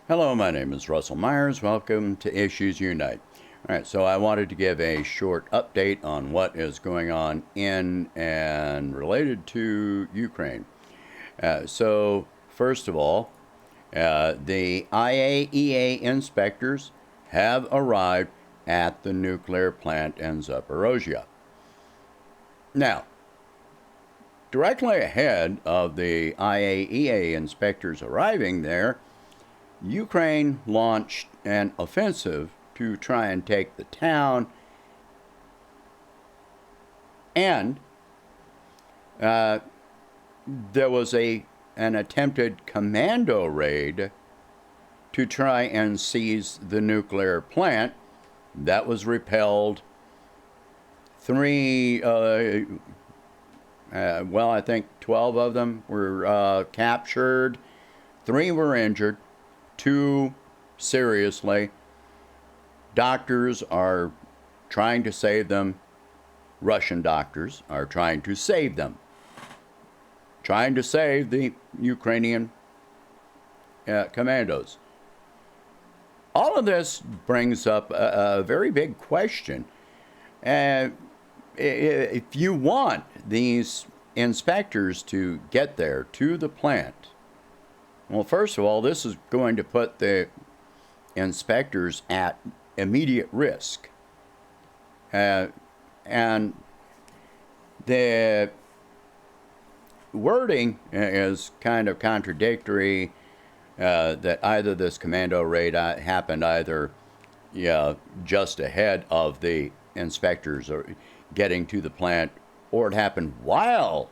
Hello, my name is Russell Myers. Welcome to Issues Unite. All right, so I wanted to give a short update on what is going on in and related to Ukraine. So, first of all, the IAEA inspectors have arrived at the nuclear plant in Zaporozhye. Now, directly ahead of the IAEA inspectors arriving there, Ukraine launched an offensive to try and take the town, and there was an attempted commando raid to try and seize the nuclear plant. That was repelled. I think 12 of them were captured. 3 were injured. 2 seriously. Doctors are trying to save them. Russian doctors are trying to save them. Trying to save the Ukrainian commandos. All of this brings up a very big question. If you want these inspectors to get there to the plant, well, first of all, this is going to put the inspectors at immediate risk. And the wording is kind of contradictory, that either this commando raid happened either just ahead of the inspectors or getting to the plant, or it happened while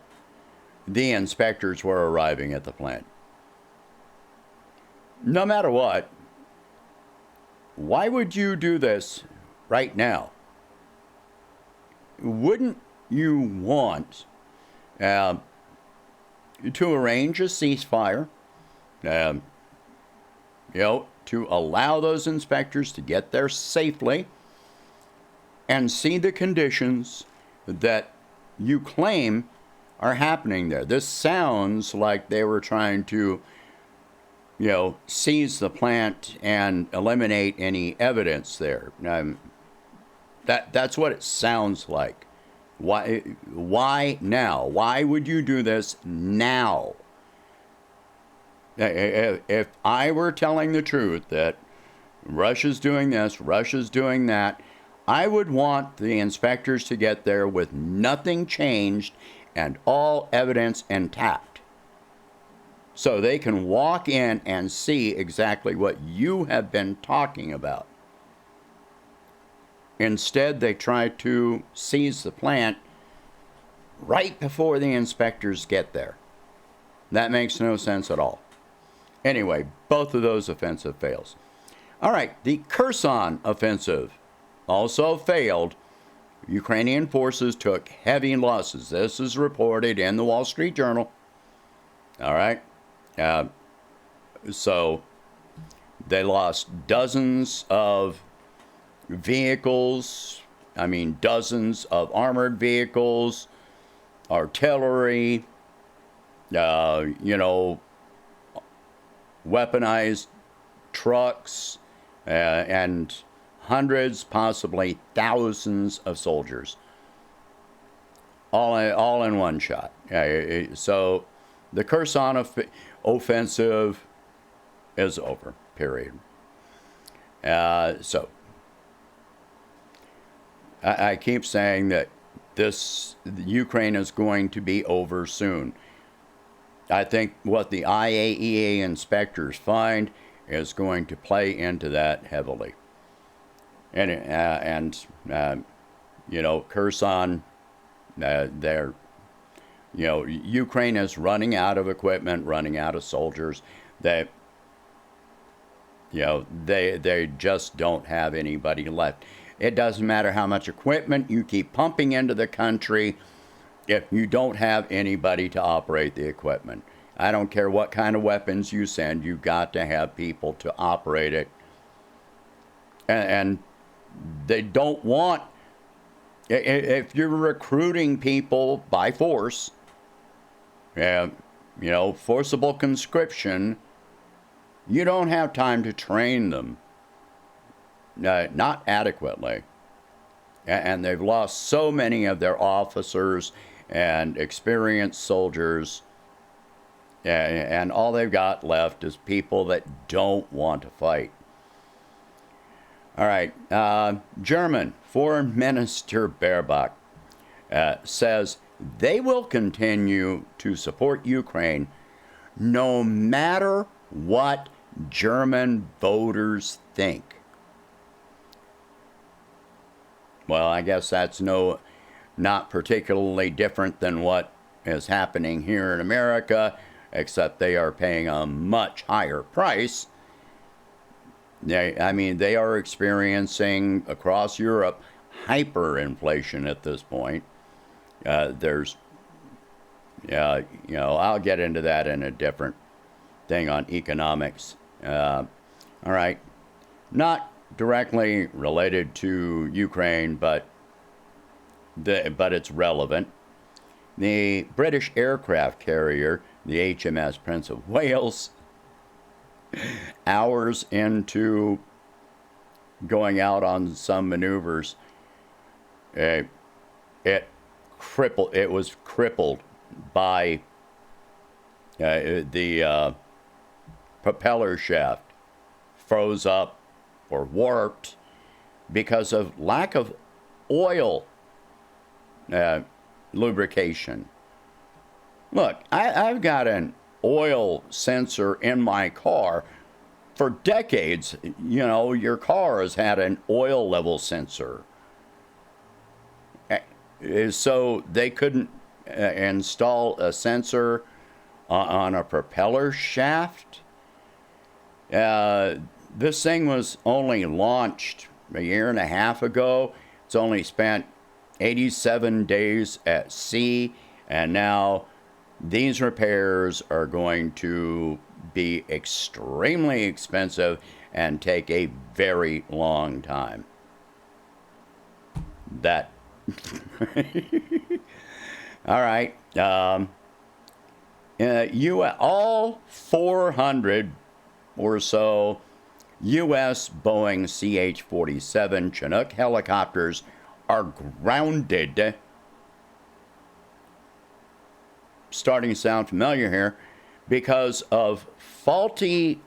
the inspectors were arriving at the plant. No matter what, why would you do this right now? Wouldn't you want to arrange a ceasefire, to allow those inspectors to get there safely and see the conditions that you claim are happening there? This sounds like they were trying to seize the plant and eliminate any evidence there. That's what it sounds like. Why now? Why would you do this now? If I were telling the truth that Russia's doing this, Russia's doing that, I would want the inspectors to get there with nothing changed and all evidence intact, so they can walk in and see exactly what you have been talking about. Instead, they try to seize the plant right before the inspectors get there. That makes no sense at all. Anyway, both of those offensive fails. All right, the Kerson offensive also failed. Ukrainian forces took heavy losses. This is reported in the Wall Street Journal. All right. So they lost dozens of vehicles. Dozens of armored vehicles, artillery, weaponized trucks, and hundreds, possibly thousands of soldiers. All in one shot. So the Kerson offensive is over, period. So I keep saying that Ukraine is going to be over soon. I think what the IAEA inspectors find is going to play into that heavily. And Kerson, Ukraine is running out of equipment, running out of soldiers. They just don't have anybody left. It doesn't matter how much equipment you keep pumping into the country if you don't have anybody to operate the equipment. I don't care what kind of weapons you send, you've got to have people to operate it. And they don't want, if you're recruiting people by force, forcible conscription, You don't have time to train them, not adequately. And they've lost so many of their officers and experienced soldiers, and all they've got left is people that don't want to fight. All right, German Foreign Minister Baerbock says they will continue to support Ukraine no matter what German voters think. Well, I guess that's not particularly different than what is happening here in America, except they are paying a much higher price. They are experiencing across Europe hyperinflation at this point. I'll get into that in a different thing on economics. All right, not directly related to Ukraine, but it's relevant. The British aircraft carrier, the HMS Prince of Wales, hours into going out on some maneuvers, it was crippled by the propeller shaft, froze up or warped because of lack of oil lubrication. Look, I've got an oil sensor in my car for decades. You know, your car has had an oil level sensor. So they couldn't install a sensor on a propeller shaft. This thing was only launched a year and a half ago. It's only spent 87 days at sea, and now these repairs are going to be extremely expensive and take a very long time. That. All right. All 400 or so U.S. Boeing CH-47 Chinook helicopters are grounded. Starting to sound familiar here, because of faulty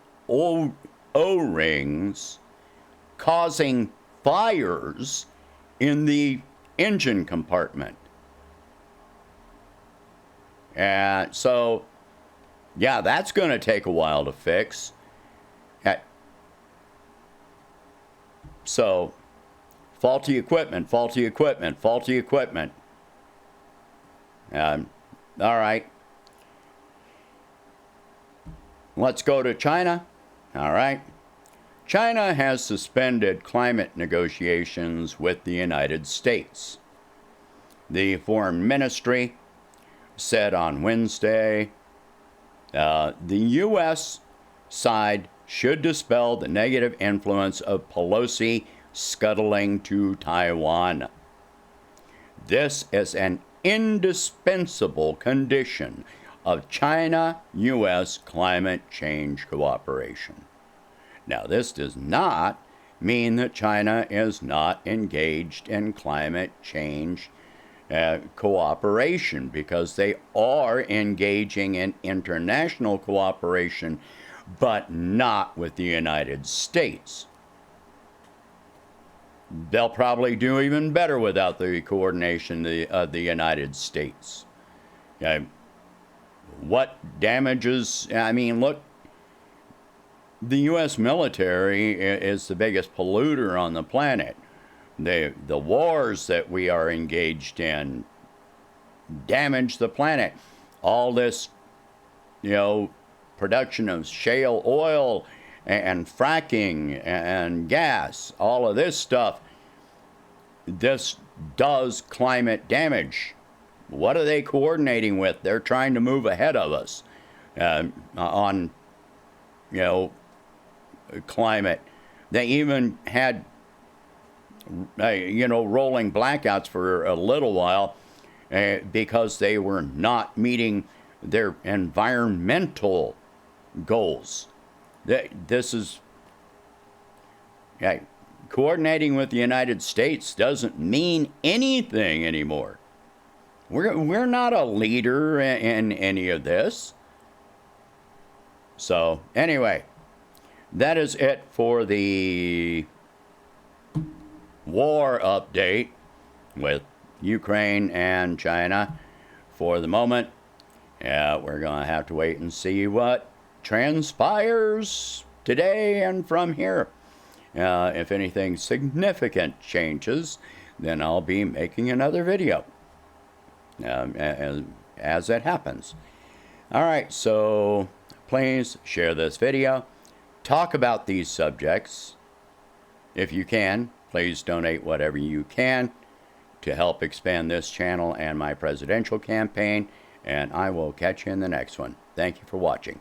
O-rings causing fires in the engine compartment. And so, yeah, that's going to take a while to fix. So, faulty equipment. All right. Let's go to China. All right. China has suspended climate negotiations with the United States. The Foreign Ministry said on Wednesday the U.S. side should dispel the negative influence of Pelosi scuttling to Taiwan. This is an indispensable condition of China-U.S. climate change cooperation. Now, this does not mean that China is not engaged in climate change cooperation, because they are engaging in international cooperation, but not with the United States. They'll probably do even better without the coordination of the United States. What damages? I mean, look, the U.S. military is the biggest polluter on the planet. The wars that we are engaged in damage the planet. All this, production of shale oil and fracking and gas, all of this stuff, this does climate damage. What are they coordinating with? They're trying to move ahead of us on, climate. They even had, rolling blackouts for a little while because they were not meeting their environmental goals. This is, yeah, coordinating with the United States doesn't mean anything anymore. We're not a leader in any of this. So anyway, that is it for the war update with Ukraine and China for the moment. We're going to have to wait and see what transpires today and from here. If anything significant changes, then I'll be making another video as it happens. All right, so please share this video. Talk about these subjects. If you can, please donate whatever you can to help expand this channel and my presidential campaign. And I will catch you in the next one. Thank you for watching.